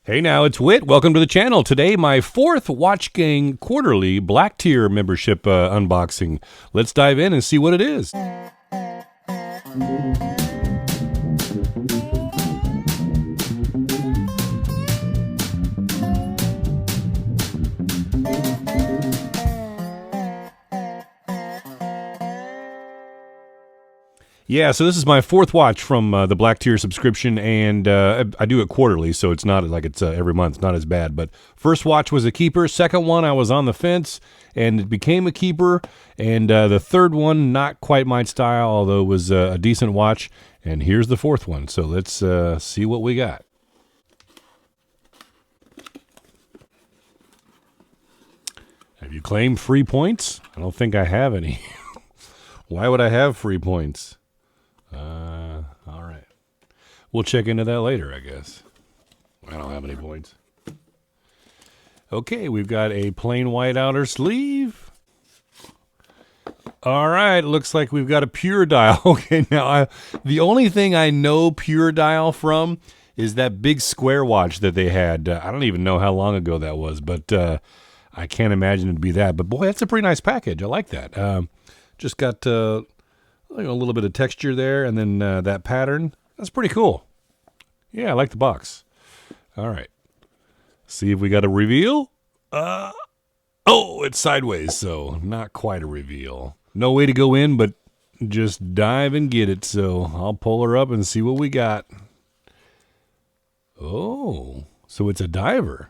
Hey now, it's Witt. Welcome to the channel. Today, my fourth Watch Gang quarterly Black Tier membership unboxing. Let's dive in and see what it is. Yeah, so this is my fourth watch from the Black Tier subscription, and I do it quarterly, so it's not like it's every month, not as bad. But first watch was a keeper. Second one, I was on the fence, and it became a keeper. And the third one, not quite my style, although it was a decent watch. And here's the fourth one, so let's see what we got. Have you claimed free points? I don't think I have any. Why would I have free points? All right. We'll check into that later, I guess. I don't have any points. Okay, we've got a plain white outer sleeve. All right, looks like we've got a pure dial. Okay, now the only thing I know pure dial from is that big square watch that they had. I don't even know how long ago that was, but I can't imagine it'd be that. But boy, that's a pretty nice package. I like that. Just got a little bit of texture there, and then that pattern. That's pretty cool. Yeah, I like the box. All right. See if we got a reveal. Oh, it's sideways, so not quite a reveal. No way to go in, but just dive and get it. So I'll pull her up and see what we got. Oh, so it's a diver.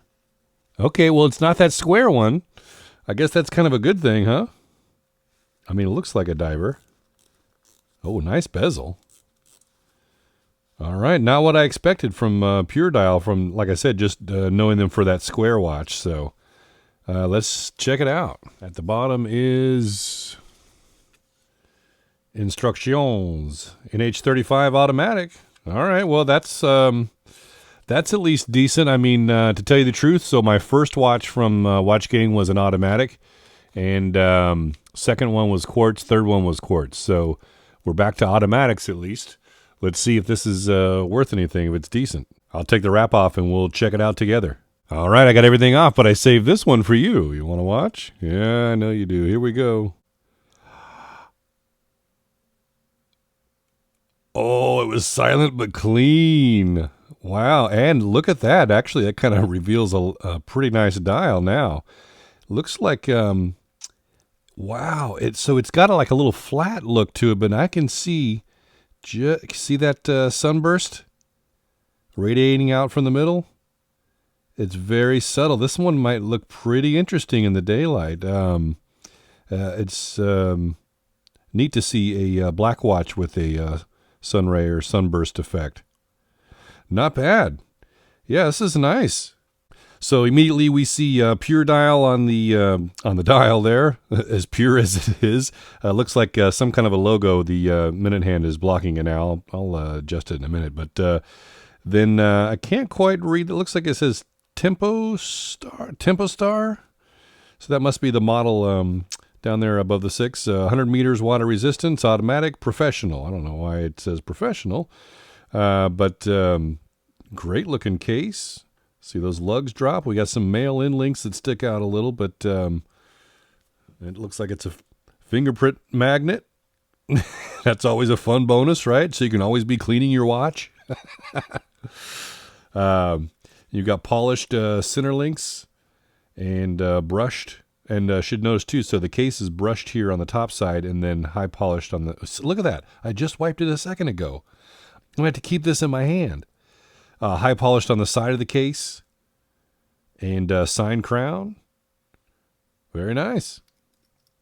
Okay, well, it's not that square one. I guess that's kind of a good thing, huh? I mean, it looks like a diver. Oh, nice bezel. All right, not what I expected from Pure Dial, from, like I said, just knowing them for that square watch. So let's check it out. At the bottom is instructions, NH35 automatic. All right, well, that's at least decent. I mean, to tell you the truth, so my first watch from Watch Gang was an automatic, and second one was quartz, third one was quartz. So we're back to automatics at least. Let's see if this is worth anything, if it's decent. I'll take the wrap off and we'll check it out together. All right, I got everything off, but I saved this one for you. You want to watch? Yeah, I know you do. Here we go. Oh, it was silent but clean. Wow, and look at that. Actually, that kind of reveals a pretty nice dial now. Looks like... wow, it's got like a little flat look to it, but I can see that sunburst radiating out from the middle. It's very subtle. This one might look pretty interesting in the daylight. It's neat to see a black watch with a sunray or sunburst effect. Not bad. Yeah, this is nice. So immediately we see Pure Dial on the dial there, as pure as it is. Looks like some kind of a logo. The minute hand is blocking it now. I'll adjust it in a minute. But then I can't quite read. It looks like it says Tempo Star. So that must be the model down there above the 6. 100 meters water resistance, automatic, professional. I don't know why it says professional. But great looking case. See those lugs drop? We got some mail-in links that stick out a little, but it looks like it's a fingerprint magnet. That's always a fun bonus, right? So you can always be cleaning your watch. You've got polished center links and brushed. And should notice, too, so the case is brushed here on the top side and then high polished on the... Look at that. I just wiped it a second ago. I'm going to have to keep this in my hand. High polished on the side of the case, and sign crown. Very nice.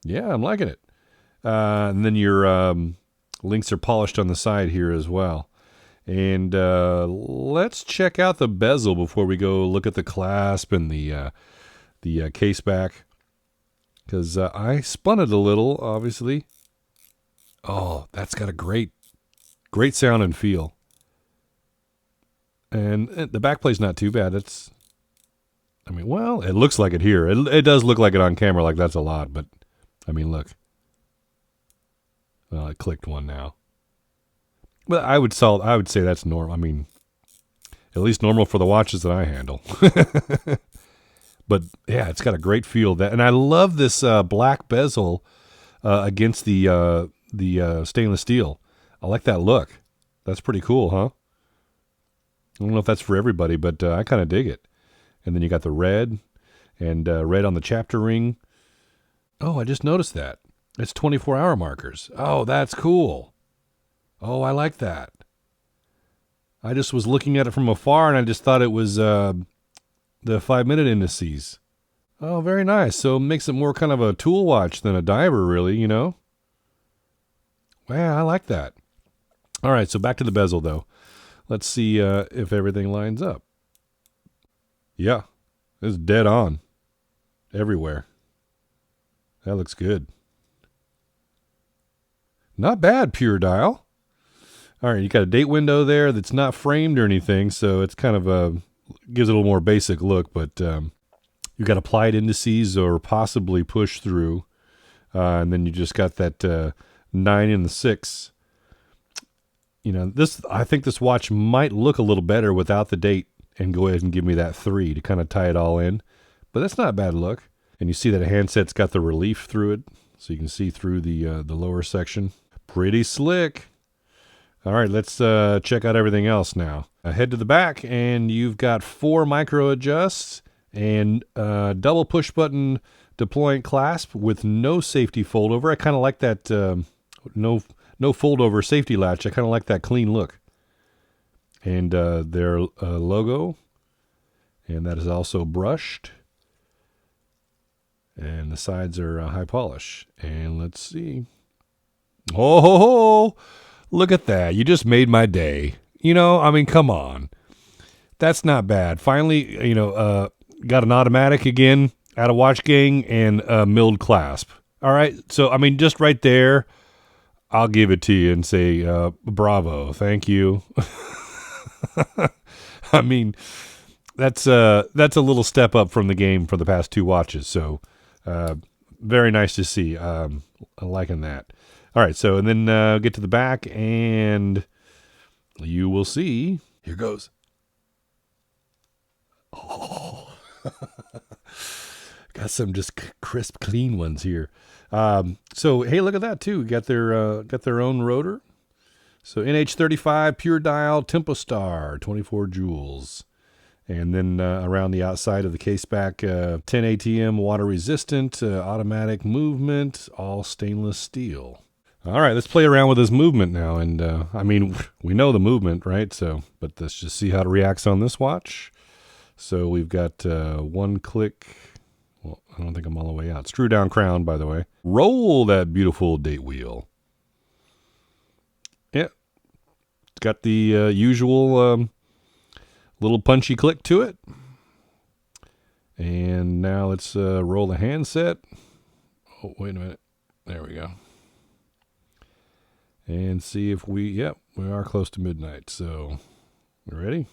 Yeah, I'm liking it. And then your links are polished on the side here as well. And let's check out the bezel before we go look at the clasp and the case back, because I spun it a little, obviously. Oh, that's got a great sound and feel. And the back play's not too bad. Well, it looks like it here. It does look like it on camera, like that's a lot, but, I mean, look. Well, I clicked one now. But I would say that's normal. I mean, At least normal for the watches that I handle. But yeah, it's got a great feel. And I love this black bezel against the stainless steel. I like that look. That's pretty cool, huh? I don't know if that's for everybody, but I kind of dig it. And then you got the red and red on the chapter ring. Oh, I just noticed that. It's 24-hour markers. Oh, that's cool. Oh, I like that. I just was looking at it from afar, and I just thought it was the 5-minute indices. Oh, very nice. So it makes it more kind of a tool watch than a diver, really, you know? Wow, I like that. All right, so back to the bezel, though. Let's see if everything lines up. Yeah, it's dead on. Everywhere. That looks good. Not bad, pure dial. All right, you got a date window there that's not framed or anything, so it's kind of gives it a little more basic look, but you got applied indices or possibly push through, and then you just got that 9 and the 6. You know, I think this watch might look a little better without the date and go ahead and give me that 3 to kind of tie it all in, but that's not a bad look. And you see that a handset's got the relief through it, so you can see through the lower section. Pretty slick. All right, let's check out everything else now. Head to the back, and you've got 4 micro adjusts and double push button deploying clasp with no safety fold over. I kind of like that no fold over safety latch. I kind of like that clean look. And their logo, and that is also brushed. And the sides are high polish. And let's see. Oh, ho, ho. Look at that. You just made my day. You know, I mean, come on. That's not bad. Finally, got an automatic again out of Watch Gang and a milled clasp. All right. So, I mean, just right there, I'll give it to you and say, bravo. Thank you. I mean, that's a little step up from the game for the past 2 watches. So, very nice to see. I'm liking that. All right, so and then get to the back, and you will see. Here goes. Oh, got some just crisp, clean ones here. So hey, look at that too. Got their own rotor. So NH35 pure dial Tempo Star 24 joules. And then around the outside of the caseback, 10 ATM, water resistant, automatic movement, all stainless steel. All right, let's play around with this movement now. And I mean, we know the movement, right? So, but let's just see how it reacts on this watch. So we've got 1 click. Well, I don't think I'm all the way out. Screw down crown, by the way. Roll that beautiful date wheel. Yeah, it's got the usual little punchy click to it. And now let's roll the handset. Oh, wait a minute. There we go. And see if we are close to midnight. So, we ready?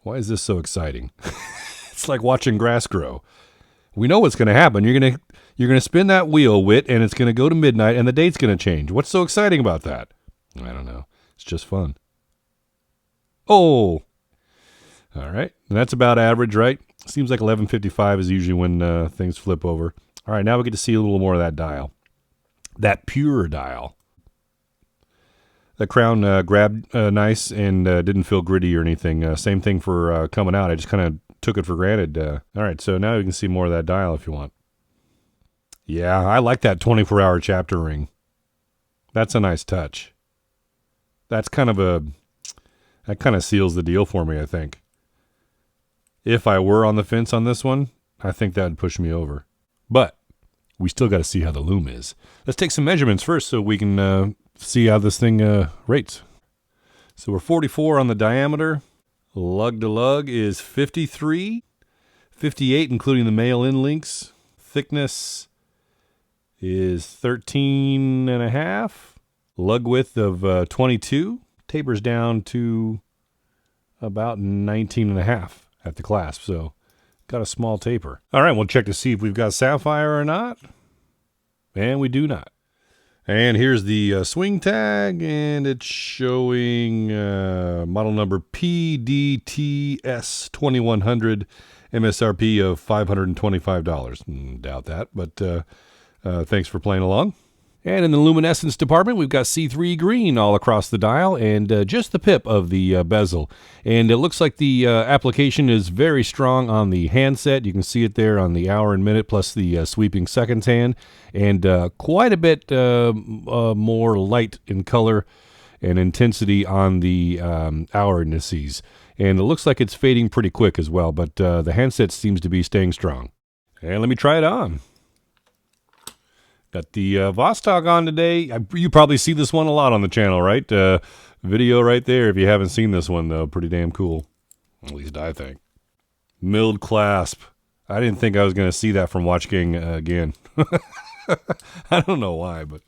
Why is this so exciting? It's like watching grass grow. We know what's going to happen. You're going to spin that wheel, Witt, and it's going to go to midnight, and the date's going to change. What's so exciting about that? I don't know. It's just fun. Oh, all right. And that's about average, right? Seems like 11:55 is usually when things flip over. All right, now we get to see a little more of that dial. That pure dial. The crown grabbed nice and didn't feel gritty or anything. Same thing for coming out. I just kind of took it for granted. All right, so now you can see more of that dial if you want. Yeah, I like that 24-hour chapter ring. That's a nice touch. That kind of seals the deal for me, I think. If I were on the fence on this one, I think that would push me over. But we still got to see how the loom is. Let's take some measurements first so we can see how this thing rates. So we're 44 on the diameter. Lug to lug is 53. 58 including the male in links. Thickness is 13 and a half. Lug width of 22. Tapers down to about 19 and a half at the clasp. So got a small taper. All right, we'll check to see if we've got sapphire or not. And we do not. And here's the swing tag, and it's showing model number PDTS2100, MSRP of $525. Doubt that, but thanks for playing along. And in the luminescence department, we've got C3 green all across the dial and just the pip of the bezel. And it looks like the application is very strong on the handset. You can see it there on the hour and minute plus the sweeping seconds hand. And quite a bit more light in color and intensity on the hour indices. And it looks like it's fading pretty quick as well, but the handset seems to be staying strong. And let me try it on. Got the Vostok on today. You probably see this one a lot on the channel, right? Video right there if you haven't seen this one, though. Pretty damn cool. At least I think. Milled clasp. I didn't think I was going to see that from Watch King again. I don't know why, but...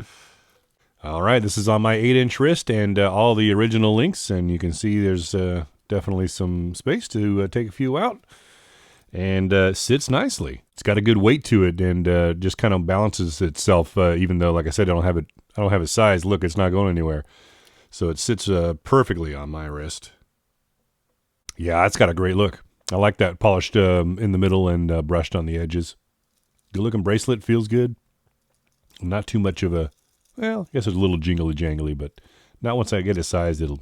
All right, this is on my 8-inch wrist and all the original links, and you can see there's definitely some space to take a few out. And sits nicely. It's got a good weight to it, and just kind of balances itself. Even though, like I said, I don't have it sized. Look, it's not going anywhere, so it sits perfectly on my wrist. Yeah, it's got a great look. I like that polished in the middle and brushed on the edges. Good looking bracelet, feels good. Not too much of a, well, I guess it's a little jingly jangly, but not once I get it sized, it'll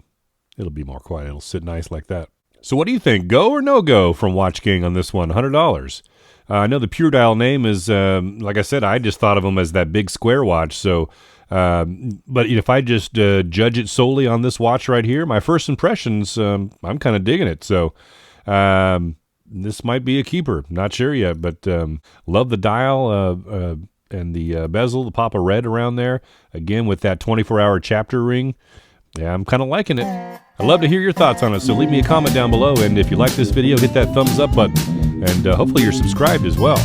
be more quiet. It'll sit nice like that. So what do you think? Go or no go from Watch King on this one? $100. I know the Pure Dial name is, like I said, I just thought of them as that big square watch. So, but if I just judge it solely on this watch right here, my first impressions, I'm kind of digging it. So this might be a keeper. Not sure yet, but love the dial and the bezel, the pop of red around there. Again, with that 24-hour chapter ring. Yeah, I'm kind of liking it. I'd love to hear your thoughts on it, so leave me a comment down below, and if you like this video, hit that thumbs up button, and hopefully you're subscribed as well.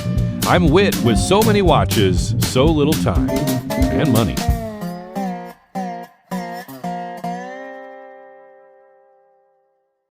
I'm Witt with so many watches, so little time, and money.